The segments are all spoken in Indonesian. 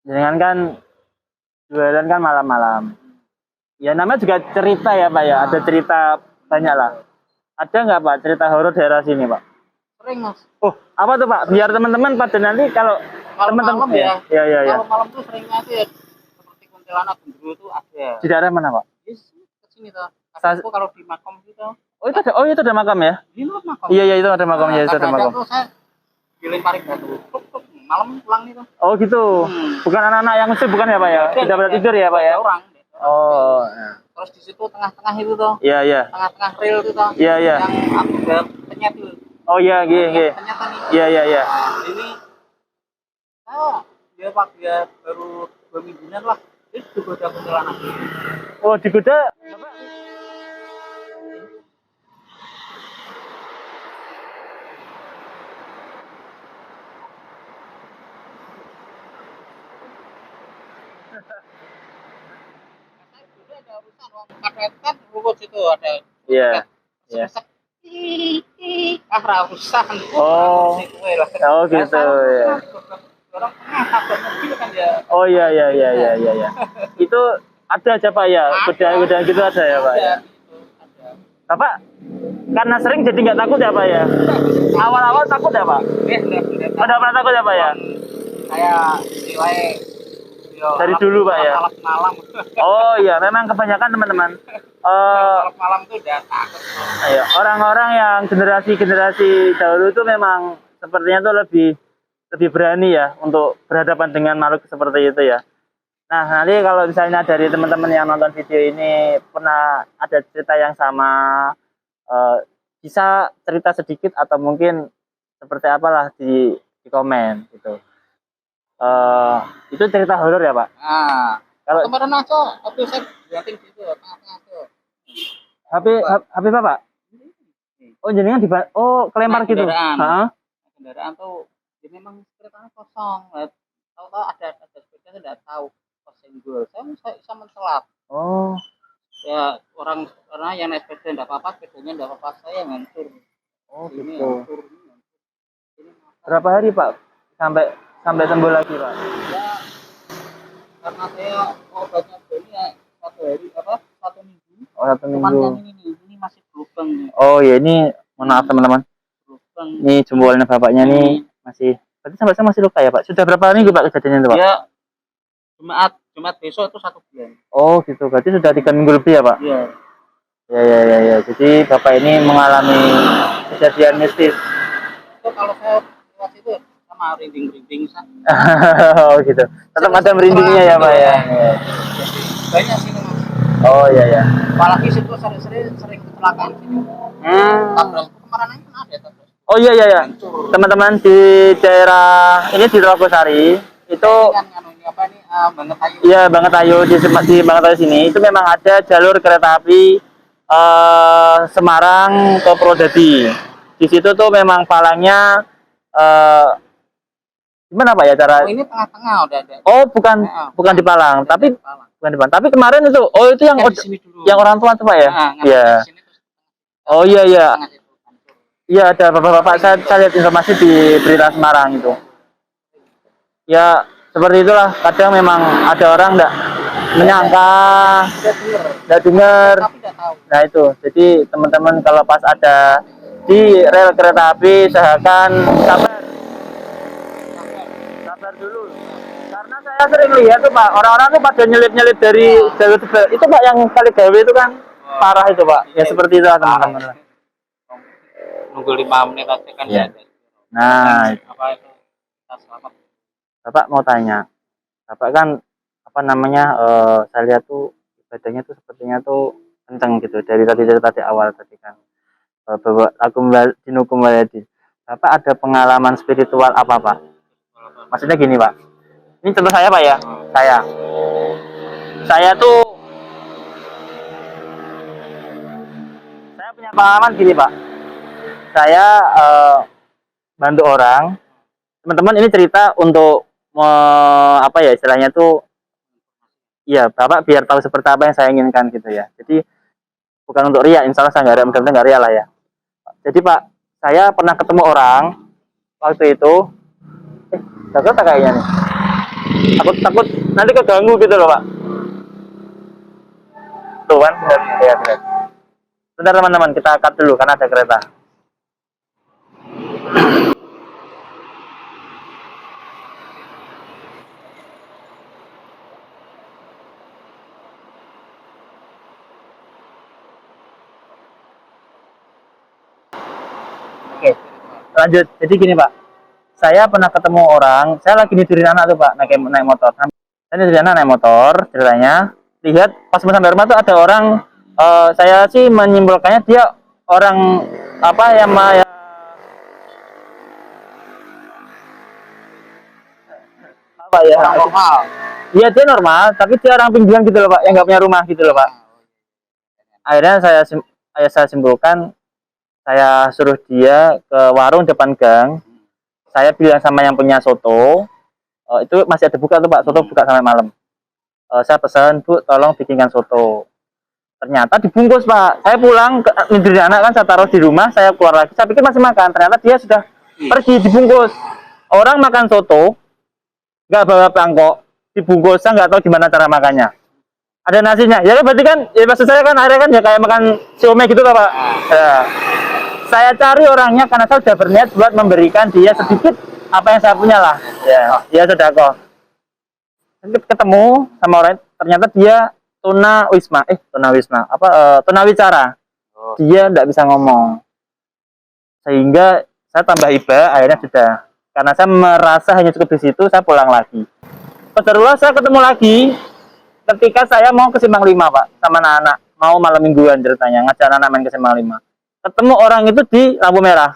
Jangan kan jualan kan malam-malam. Ya namanya juga cerita ya Pak ya. Ada cerita banyak lah. Ada nggak Pak cerita horor daerah sini Pak? Sering Mas. Oh apa tuh Pak? Biar teman-teman pada nanti kalau teman-teman ya. Ya. Kalau malam tuh seringnya sih ya, seperti kuntilanak gendruwo itu ada. Di daerah mana Pak? Di sini tuh. Aku kalau di makam gitu. Oh itu ada makam ya? Ini makam. Iya itu ada makam ya, itu ada makam. Tuh saya dilemparin batu. Malam pulang itu. Oh gitu. Bukan anak-anak yang kecil bukan ya Pak ya? Tidak pada tidur ya Pak ya? Orang. Oh. Terus di situ tengah-tengah itu tuh. Iya. Tengah-tengah rel itu tuh. Iya. Yang aku udah penyet tuh. Oh iya, iya. Penyetan itu. Iya. Nah, ini dia Pak dia baru 2 mingguan lah. Itu digoda kuntilanak. Oh digoda. Kan ruwet itu ada. Iya. Rusak. Oh gitu ya. Oh iya. Itu ada aja Pak ya. Kuda gitu ada ya Pak ya. Bapak karena sering jadi nggak takut ya Pak ya. Awal-awal takut ya Pak. Udah pernah takut ya Pak ya. Kayak nilai dari dulu Pak ya. Malam. Oh iya, memang kebanyakan teman-teman. Malam tuh udah takut. Iya, orang-orang yang generasi dahulu itu memang sepertinya tuh lebih berani ya untuk berhadapan dengan makhluk seperti itu ya. Nah, nanti kalau misalnya dari teman-teman yang nonton video ini pernah ada cerita yang sama, bisa cerita sedikit atau mungkin seperti apalah di komen gitu. Itu cerita horor ya Pak? Nah, kalau kemarin aja HP saya buatin gitu tengah-tengah tuh. HP Bapak? Oh jenengan kelempar gitu? Kendaraan tuh ya memang keretanya kosong. Tahu ada sepeda tidak tahu kesenggol. Saya bisa mencelat. Oh. Ya orang yang naik sepeda tidak apa-apa, sepedanya tidak apa-apa, saya yang hancur. Oh ini gitu. Hancur. Berapa hari Pak sampai sembuh lagi Pak? Ya karena saya obatnya ini ya 1 hari 1 minggu. Oh 1 minggu. Cuman yang ini masih berlubang nih. Oh ya ini maaf teman-teman. Berlubang. Ini jempolnya bapaknya nih masih. Berarti sampai saya masih luka ya Pak? Sudah berapa minggu Pak kejadiannya itu Pak? Ya Jumat besok itu 1 bulan. Oh gitu. Berarti sudah 3 minggu lebih ya Pak? Iya. Ya. Jadi bapak ini mengalami kejadian mistis. Itu kalau saya lewat itu sama rinding-rinding. Oh gitu. Tetap ada merindingnya ya Pak ya. Banyak sih Mas. Oh iya. Apalagi situ sering kecelakaan sini. Tabrak kemarin kan ada tabrak. Oh iya. Teman-teman di daerah ini di Rogosari itu Banget Ayu. Iya Banget Ayu di Banget Ayu sini itu memang ada jalur kereta api Semarang ke Purwodadi. Di situ tuh memang palangnya gimana Pak ya cara? Oh ini tengah-tengah udah ada. Oh bukan di Palang, tapi bukan di Palang. Tapi kemarin itu, itu yang orang tua tuh Pak ya? Iya. Oh iya. Iya ada bapak-bapak saya lihat informasi di berita Semarang itu. Ya seperti itulah. Kadang memang ada orang enggak menyangka, enggak dengar. Nah itu. Jadi teman-teman kalau pas ada di rel kereta api usahakan sabar dulu. Karena saya sering lihat tuh Pak, orang-orang tuh pada nyelip dari jalur itu Pak yang kali gawe itu kan parah itu Pak. Ya seperti itu teman-teman. Nunggu 5 menit aja kan ya. Nah, apa itu? Bapak mau tanya. Bapak kan saya lihat tuh ibadahnya tuh sepertinya tuh kenceng gitu dari tadi awal tadi kan. Bahwa dinukum waladi. Bapak ada pengalaman spiritual apa Pak? Maksudnya gini Pak. Ini contoh saya Pak ya. Saya punya pengalaman gini Pak. Saya bantu orang. Teman-teman ini cerita untuk istilahnya tuh ya Bapak biar tahu seperti apa yang saya inginkan gitu ya. Jadi bukan untuk riya, insya Allah saya mudah-mudahan nggak riya lah ya. Jadi Pak, saya pernah ketemu orang waktu itu, kayaknya nih. takut nanti keganggu gitu loh Pak. Tuh kan, benar, ya benar. Bentar teman-teman, kita cut dulu karena ada kereta. Oke, lanjut. Jadi gini Pak, saya pernah ketemu orang, saya lagi nitirin anak tuh Pak, naik motor. Saya nitirin anak naik motor, ceritanya, lihat pas sampai rumah tuh ada orang, saya sih menyimpulkannya dia orang apa yang apa ya? Orang normal. Iya dia normal, tapi dia orang pinggiran gitu loh Pak, yang nggak punya rumah gitu loh Pak. Akhirnya saya simpulkan, saya suruh dia ke warung depan gang. Saya bilang sama yang punya soto, itu masih ada buka tuh Pak, soto buka sampai malam. Saya pesan, Bu, tolong bikinkan soto. Ternyata dibungkus Pak. Saya pulang ke negeri anak kan, saya taruh di rumah, saya keluar lagi. Saya pikir masih makan, ternyata dia sudah pergi dibungkus. Orang makan soto, nggak bawa bangkok, dibungkus, saya nggak tahu gimana cara makannya. Ada nasinya, ya berarti kan, ya maksud saya kan akhirnya kan ya kayak makan siomay gitu kan Pak. Ya. Saya cari orangnya karena saya sudah berniat buat memberikan dia sedikit apa yang saya punya lah. Ya, dia sedekah. Ketemu sama orang, ternyata dia tunawicara. Dia tidak bisa ngomong. Sehingga saya tambah iba, akhirnya sudah. Karena saya merasa hanya cukup di situ, saya pulang lagi. Kebetulan saya ketemu lagi ketika saya mau ke Simpang 5 Pak, sama anak-anak. Mau malam mingguan ceritanya, ngajak anak main ke Simpang 5. Ketemu orang itu di lampu merah.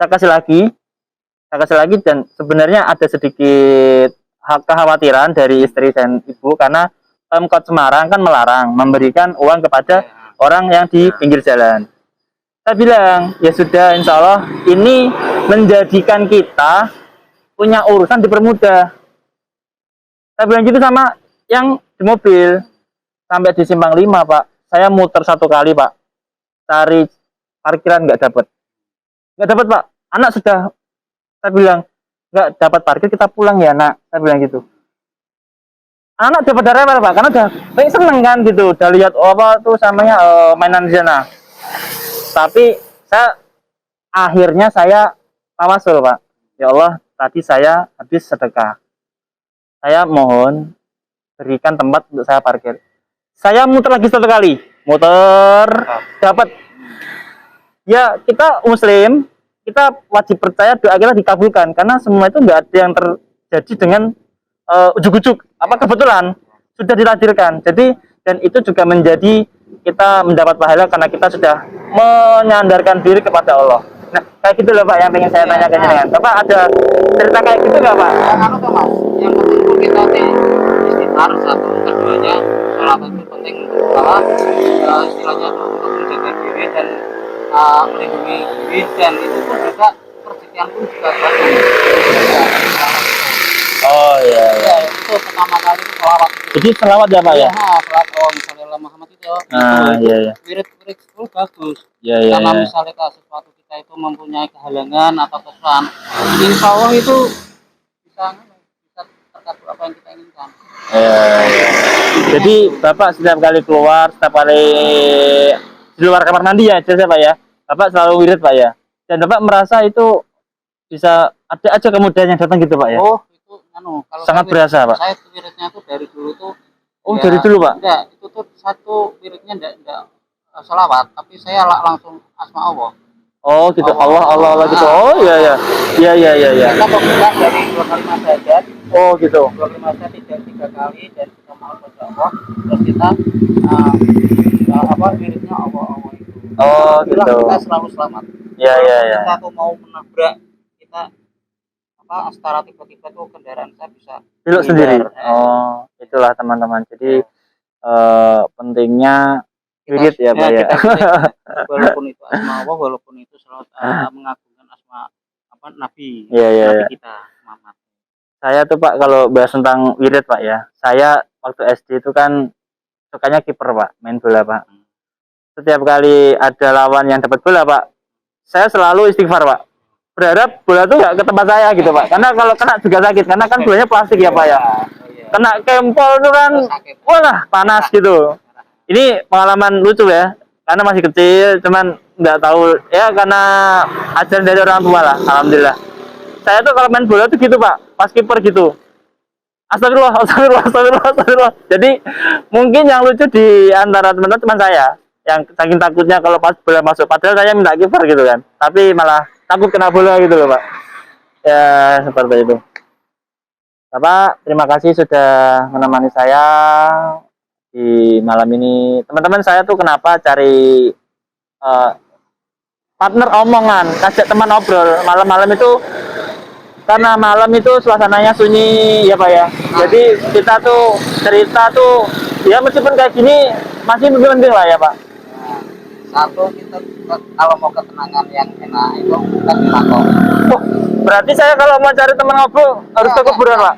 Saya kasih lagi dan sebenarnya ada sedikit kekhawatiran dari istri dan ibu karena Pemkot Semarang kan melarang memberikan uang kepada orang yang di pinggir jalan. Saya bilang, ya sudah, insya Allah ini menjadikan kita punya urusan dipermudah. Saya bilang gitu sama yang di mobil. Sampai di Simpang 5 Pak, saya muter 1 kali Pak, cari parkiran nggak dapat Pak. Anak sudah, saya bilang nggak dapat parkir, kita pulang ya nak, saya bilang gitu. Anak dapat rewel Pak, karena udah seneng kan gitu, udah lihat apa tuh samanya mainan di sana. Tapi akhirnya saya tawasul Pak, ya Allah tadi saya habis sedekah, saya mohon berikan tempat untuk saya parkir. Saya muter lagi 1 kali, dapat. Ya kita Muslim, kita wajib percaya doa kita dikabulkan karena semua itu nggak ada yang terjadi dengan ujuk-ujuk apa kebetulan sudah ditakdirkan. Jadi dan itu juga menjadi kita mendapat pahala karena kita sudah menyandarkan diri kepada Allah. Nah kayak gitu loh Pak yang pengen saya tanyakan dengan Bapak, ada cerita kayak gitu nggak Pak? Anu tuh Mas, yang penting itu kita istighfar, satu, keduanya sholat itu penting bahwa istilahnya untuk menjaga diri dan melindungi diri, dan itu pun juga percikan pun juga bagus. Oh iya. Ya, itu pertama kali itu sholawat. Jadi selawat ya Pak ya? Sholawat misalnya Muhammad itu. Iya. Wirid itu bagus. Iya. Karena misalnya sesuatu kita itu mempunyai kehalangan atau kesusahan, insya Allah itu bisa terkabul apa yang kita inginkan. Iya. Jadi Bapak setiap kali keluar, setiap kali di luar kamar mandi ya, jelas ya Pak ya. Bapak selalu wirid Pak ya. Dan Bapak merasa itu bisa ada aja kemudahan yang datang gitu Pak ya. Oh, itu kalau sangat berasa Pak. Saya wiridnya tuh dari dulu tuh. Oh, dari dulu Pak? Enggak, itu tuh satu wiridnya enggak sholawat, tapi saya langsung asma Allah. Oh gitu, Allah gitu. Oh iya. Kita berdoa dari 25 derajat. Oh gitu. 25 derajat 3 kali dan kita mau kepada Allah. Terus kita wiridnya Allah itu. Oh gitu. Kita selalu selamat. Iya. Kita tuh mau menabrak, kita astara tiba-tiba tuh kendaraan saya bisa belok sendiri. Oh, itulah teman-teman. Jadi pentingnya wirid ya Pak ya. Walaupun itu asma Allah, walaupun itu selalu mengagungkan asma Nabi. Iya. Nabi kita Muhammad. Saya tuh Pak kalau bahas tentang wirid Pak ya. Saya waktu SD itu kan sukanya kiper Pak, main bola Pak. Setiap kali ada lawan yang dapat bola Pak, saya selalu istighfar Pak. berharap bola tuh nggak ke tempat saya gitu Pak. Karena kalau kena juga sakit, karena kan bolanya plastik ya Pak ya. Kena kempol tuh kan, wah panas gitu. Ini pengalaman lucu ya, karena masih kecil, cuman nggak tahu ya karena ajaran dari orang tua lah, alhamdulillah. Saya tuh kalau main bola tuh gitu Pak, pas kiper gitu. Astagfirullah, astagfirullah, astagfirullah, astagfirullah. Jadi mungkin yang lucu di antara teman-teman teman saya, yang saking takutnya kalau pas bola masuk, padahal saya minta kiper gitu kan, tapi malah takut kena bola gitu loh Pak. Ya seperti itu. Bapak, terima kasih sudah menemani saya di malam ini. Teman-teman saya tuh kenapa cari partner omongan, kasih teman obrol malam-malam itu karena malam itu suasananya sunyi ya Pak ya. Jadi kita tuh cerita tuh ya meskipun kayak gini masih penting lah ya Pak. Satu, kita kalau mau ketenangan yang enak itu kita di Makau. Oh, berarti saya kalau mau cari teman ngobrol harus ke kuburan Pak.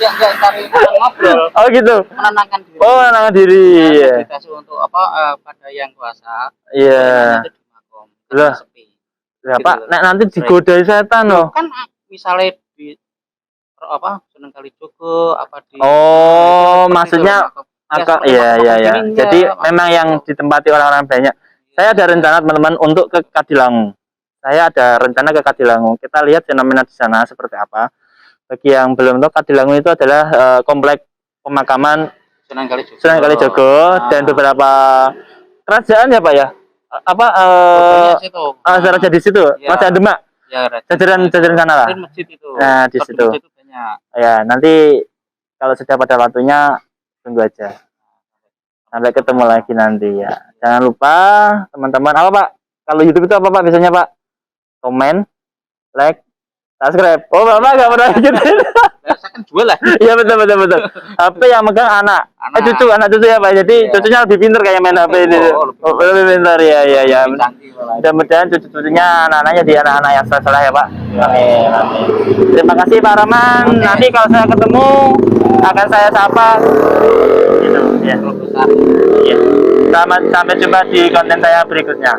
Ya, cari teman ngobrol. Oh gitu. Menenangkan diri. Oh, menenangkan diri. Iya. Meditasi untuk apa pada yang puasa. Iya. Itu di Makau. Lah. Sepi. Ya Pak, nek nanti digodai setan loh. Kan misalnya di apa Sunan Kalijogo apa di Oh, seperti maksudnya itu, agak seperti iya makam iya iya. peningnya, Jadi makam memang yang itu. ditempati orang-orang banyak. Saya ada rencana teman-teman untuk ke Kadilangu. Saya ada rencana ke Kadilangu. Kita lihat fenomena di sana seperti apa. Bagi yang belum tahu, Kadilangu itu adalah komplek pemakaman Sunan Kalijogo. Sunan Kalijogo dan beberapa kerajaan ya Pak ya. Apa raja di situ, Ya. Raja Demak. Ya, Jajaran sana lah. masjid itu. Nah, di situ. Masjid itu banyak. Ya, nanti kalau sudah pada waktunya tunggu aja. Sampai ketemu lagi nanti ya. Jangan lupa teman-teman apa Pak? Kalau YouTube itu apa Pak biasanya Pak? Komen, like, subscribe. Oh Bapak nggak pernah gitu. Saya kan jual lah. Iya betul betul betul. HP yang megang anak. Cucu anak cucu ya Pak. Jadi cucunya lebih pintar kayak main HP ini. Lebih pintar ya ya ya. Mudah-mudahan cucu-cucunya anak-anaknya di anak-anak yang salah ya Pak. Amin, amin. Terima kasih Pak Rahman. Nanti kalau saya ketemu akan saya sapa. Gitu ya. Iya. Sampai jumpa di konten saya berikutnya.